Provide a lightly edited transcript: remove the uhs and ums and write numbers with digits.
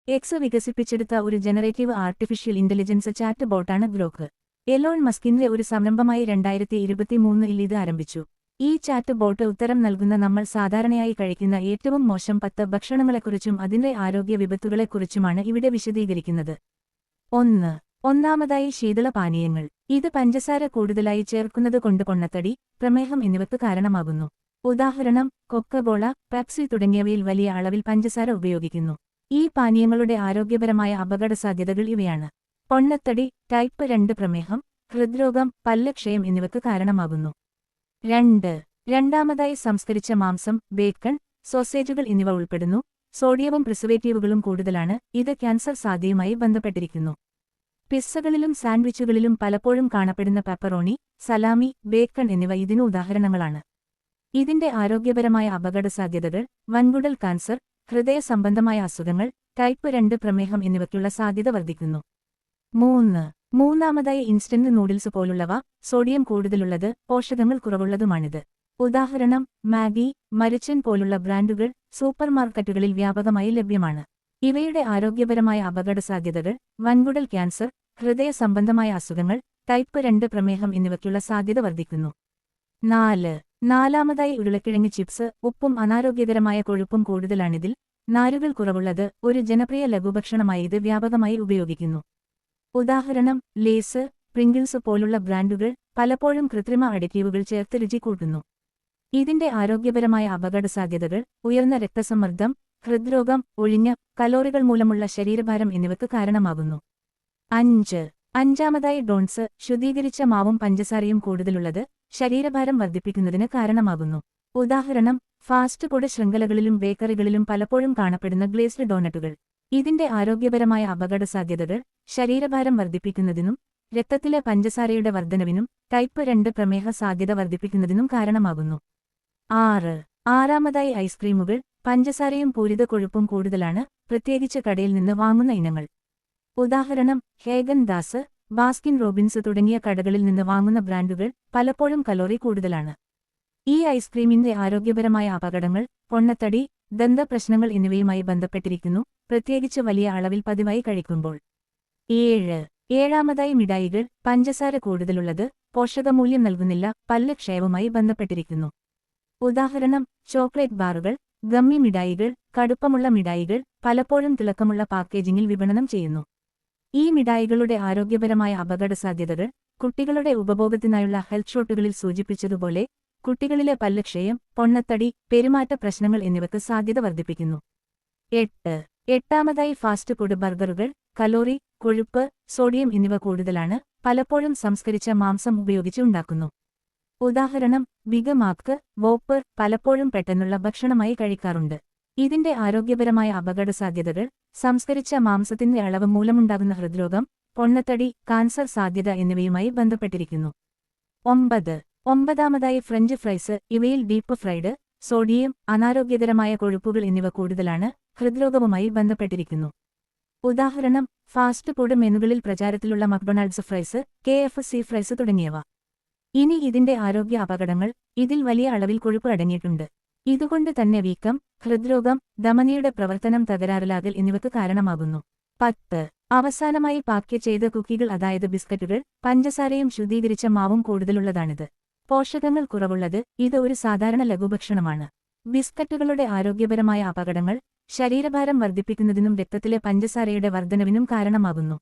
X വികസിപ്പിച്ചെടുത്ത ഒരു generative artificial intelligence chat ബോട്ടാണ് ഗ്രോക്ക്. എലോൺ മസ്കിന്റെ ഒരു സംരംഭമായി 2023-ൽ ഇത് ആരംഭിച്ചു. ഈ ചാറ്റ് ബോട്ട് ഉത്തരം നൽകുന്ന നമ്മൾ സാധാരണയായി കഴിക്കുന്ന ഏറ്റവും മോശം 10 ഭക്ഷണങ്ങളെക്കുറിച്ചും അതിന്റെ ആരോഗ്യ വിപത്തുകളെക്കുറിച്ചുമാണ് ഇവിടെ വിശദീകരിക്കുന്നത്. ഒന്നാമതായി ശീതളപാനീയങ്ങൾ. ഇത് പഞ്ചസാര കൂടുതലായി ചേർക്കുന്നത് കൊണ്ട് പൊണ്ണത്തടി, പ്രമേഹം എന്നിവയ്ക്ക് കാരണമാകുന്നു. ഉദാഹരണം, കൊക്കകോള, പെപ്സി തുടങ്ങിയവയിൽ വലിയ അളവിൽ പഞ്ചസാര ഉപയോഗിക്കുന്നു. ഈ പാനീയങ്ങളുടെ ആരോഗ്യപരമായ അപകടസാധ്യതകൾ ഇവയാണ്. പൊണ്ണത്തടി, ടൈപ്പ് 2 പ്രമേഹം, ഹൃദ്രോഗം, പല്ലുക്ഷയം എന്നിവയ്ക്ക് കാരണമാകുന്നു. രണ്ടാമതായി സംസ്കരിച്ച മാംസം, ബേക്കൺ, സോസേജുകൾ എന്നിവ ഉൾപ്പെടുന്നു. സോഡിയവും പ്രിസർവേറ്റീവുകളും കൂടുതലാണ്. ഇത് ക്യാൻസർ സാധ്യതയുമായി ബന്ധപ്പെട്ടിരിക്കുന്നു. പിസ്സകളിലും സാൻഡ്വിച്ചുകളിലും പലപ്പോഴും കാണപ്പെടുന്ന പെപ്പറോണി, സലാമി, ബേക്കൺ എന്നിവ ഇതിനു ഉദാഹരണങ്ങളാണ്. ഇതിന്റെ ആരോഗ്യപരമായ അപകടസാധ്യതകൾ: വൻകുടൽ കാൻസർ, ഹൃദയ സംബന്ധമായ അസുഖങ്ങൾ, ടൈപ്പ് 2 പ്രമേഹം എന്നിവയ്ക്കുള്ള സാധ്യത വർദ്ധിക്കുന്നു. മൂന്നാമതായി ഇൻസ്റ്റന്റ് നൂഡിൽസ് പോലുള്ളവ. സോഡിയം കൂടുതലുള്ളത്, പോഷകങ്ങൾ കുറവുള്ളതുമാണിത്. ഉദാഹരണം, മാഗി, മരിച്ചൻ പോലുള്ള ബ്രാൻഡുകൾ സൂപ്പർമാർക്കറ്റുകളിൽ വ്യാപകമായി ലഭ്യമാണ്. ഇവയുടെ ആരോഗ്യപരമായ അപകടസാധ്യതകൾ: വൻകുടൽ ക്യാൻസർ, ഹൃദയ സംബന്ധമായ അസുഖങ്ങൾ, ടൈപ്പ് 2 പ്രമേഹം എന്നിവയ്ക്കുള്ള സാധ്യത വർദ്ധിക്കുന്നു. നാലാമതായി ഉരുളക്കിഴങ്ങ് ചിപ്സ്. ഉപ്പും അനാരോഗ്യകരമായ കൊഴുപ്പും കൂടുതലാണിതിൽ. നാരുകൾ കുറവുള്ളത്, ഒരു ജനപ്രിയ ലഘുഭക്ഷണമായി ഇത് വ്യാപകമായി ഉപയോഗിക്കുന്നു. ഉദാഹരണം, ലേസ്, പ്രിങ്കിൾസ് പോലുള്ള ബ്രാൻഡുകൾ പലപ്പോഴും കൃത്രിമ അഡിറ്റീവുകൾ ചേർത്ത് രുചി കൂട്ടുന്നു. ഇതിന്റെ ആരോഗ്യപരമായ അപകടസാധ്യതകൾ: ഉയർന്ന രക്തസമ്മർദ്ദം, ഹൃദ്രോഗം, ഒഴിഞ്ഞ കലോറികൾ മൂലമുള്ള ശരീരഭാരം എന്നിവയ്ക്ക് കാരണമാകുന്നു. അഞ്ചാമതായി ഡോൺസ്. ശുദ്ധീകരിച്ച മാവും പഞ്ചസാരയും കൂടുതലുള്ളത്, ശരീരഭാരം വർദ്ധിപ്പിക്കുന്നതിന് കാരണമാകുന്നു. ഉദാഹരണം, ഫാസ്റ്റ് ഫുഡ് ശൃംഖലകളിലും ബേക്കറികളിലും പലപ്പോഴും കാണപ്പെടുന്ന ഗ്ലേസ്ഡ് ഡോണറ്റുകൾ. ഇതിന്റെ ആരോഗ്യപരമായ അപകടസാധ്യതകൾ: ശരീരഭാരം വർദ്ധിപ്പിക്കുന്നതിനും രക്തത്തിലെ പഞ്ചസാരയുടെ വർധനവിനും ടൈപ്പ് 2 പ്രമേഹ സാധ്യത വർദ്ധിപ്പിക്കുന്നതിനും കാരണമാകുന്നു. ആറാമതായി ഐസ്ക്രീമുകൾ. പഞ്ചസാരയും പൂരിത കൊഴുപ്പും കൂടുതലാണ്, പ്രത്യേകിച്ച് കടയിൽ നിന്ന് വാങ്ങുന്ന ഇനങ്ങൾ. ഉദാഹരണം, ഹേഗൻ ദാസ്, ബാസ്കിൻ റോബിൻസ് തുടങ്ങിയ കടകളിൽ നിന്ന് വാങ്ങുന്ന ബ്രാൻഡുകൾ പലപ്പോഴും കലോറി കൂടുതലാണ്. ഈ ഐസ്ക്രീമിന്റെ ആരോഗ്യപരമായ അപകടങ്ങൾ: പൊണ്ണത്തടി, ദന്തപ്രശ്നങ്ങൾ എന്നിവയുമായി ബന്ധപ്പെട്ടിരിക്കുന്നു, പ്രത്യേകിച്ച് വലിയ അളവിൽ പതിവായി കഴിക്കുമ്പോൾ. ഏഴാമതായി മിഠായികൾ. പഞ്ചസാര കൂടുതലുള്ളത്, പോഷകമൂല്യം നൽകുന്നില്ല, പല്ല് ക്ഷയവുമായി ബന്ധപ്പെട്ടിരിക്കുന്നു. ഉദാഹരണം, ചോക്ലേറ്റ് ബാറുകൾ, ഗമ്മി മിഠായികൾ, കടുപ്പമുള്ള മിഠായികൾ പലപ്പോഴും തിളക്കമുള്ള പാക്കേജിംഗിൽ വിപണനം ചെയ്യുന്നു. ഈ മിഠായികളുടെ ആരോഗ്യപരമായ അപകടസാധ്യതകൾ: കുട്ടികളുടെ ഉപഭോഗത്തിനായുള്ള ഹെൽത്ത് ഷോട്ടുകളിൽ സൂചിപ്പിച്ചതുപോലെ കുട്ടികളിലെ പല്ലുക്ഷയം, പൊണ്ണത്തടി, പെരുമാറ്റ പ്രശ്നങ്ങൾ എന്നിവയ്ക്ക് സാധ്യത വർദ്ധിപ്പിക്കുന്നു. എട്ടാമതായി ഫാസ്റ്റ് ഫുഡ്. ബർഗറുകൾ കലോറി, കൊഴുപ്പ്, സോഡിയം എന്നിവ കൂടുതലാണ്, പലപ്പോഴും സംസ്കരിച്ച മാംസം ഉപയോഗിച്ച് ഉണ്ടാക്കുന്നു. ഉദാഹരണം, ബിഗ് മാക്ക്, വോപ്പർ പലപ്പോഴും പെട്ടെന്നുള്ള ഭക്ഷണമായി കഴിക്കാറുണ്ട്. ഇതിന്റെ ആരോഗ്യപരമായ അപകടസാധ്യതകൾ: സംസ്കരിച്ച മാംസത്തിന്റെ അളവ് മൂലമുണ്ടാകുന്ന ഹൃദ്രോഗം, പൊണ്ണത്തടി, കാൻസർ സാധ്യത എന്നിവയുമായി ബന്ധപ്പെട്ടിരിക്കുന്നു. ഒമ്പതാമതായി ഫ്രഞ്ച് ഫ്രൈസ്. ഇവയിൽ ഡീപ്പ് ഫ്രൈഡ്, സോഡിയം, അനാരോഗ്യകരമായ കൊഴുപ്പുകൾ എന്നിവ കൂടുതലാണ്, ഹൃദ്രോഗവുമായി ബന്ധപ്പെട്ടിരിക്കുന്നു. ഉദാഹരണം, ഫാസ്റ്റ് ഫുഡ് മെനുകളിൽ പ്രചാരത്തിലുള്ള മക്ഡൊണാൾഡ്സ് ഫ്രൈസ്, KFC ഫ്രൈസ് തുടങ്ങിയവ. ഇനി ഇതിന്റെ ആരോഗ്യ അപകടങ്ങൾ: ഇതിൽ വലിയ അളവിൽ കൊഴുപ്പ് അടങ്ങിയിട്ടുണ്ട്. ഇതുകൊണ്ട് തന്നെ വീക്കം, ഹൃദ്രോഗം, ധമനിയുടെ പ്രവർത്തനം തകരാറിലാകൽ എന്നിവയ്ക്ക് കാരണമാകുന്നു. അവസാനമായി പാക്ക് ചെയ്ത കുക്കികൾ, അതായത് ബിസ്ക്കറ്റുകൾ. പഞ്ചസാരയും ശുദ്ധീകരിച്ച മാവും കൂടുതലുള്ളതാണിത്. പോഷകങ്ങൾ കുറവുള്ളത്, ഇത് ഒരു സാധാരണ ലഘുഭക്ഷണമാണ്. ബിസ്ക്കറ്റുകളുടെ ആരോഗ്യപരമായ അപകടങ്ങൾ: ശരീരഭാരം വർദ്ധിപ്പിക്കുന്നതിനും രക്തത്തിലെ പഞ്ചസാരയുടെ വർധനവിനും കാരണമാകുന്നു.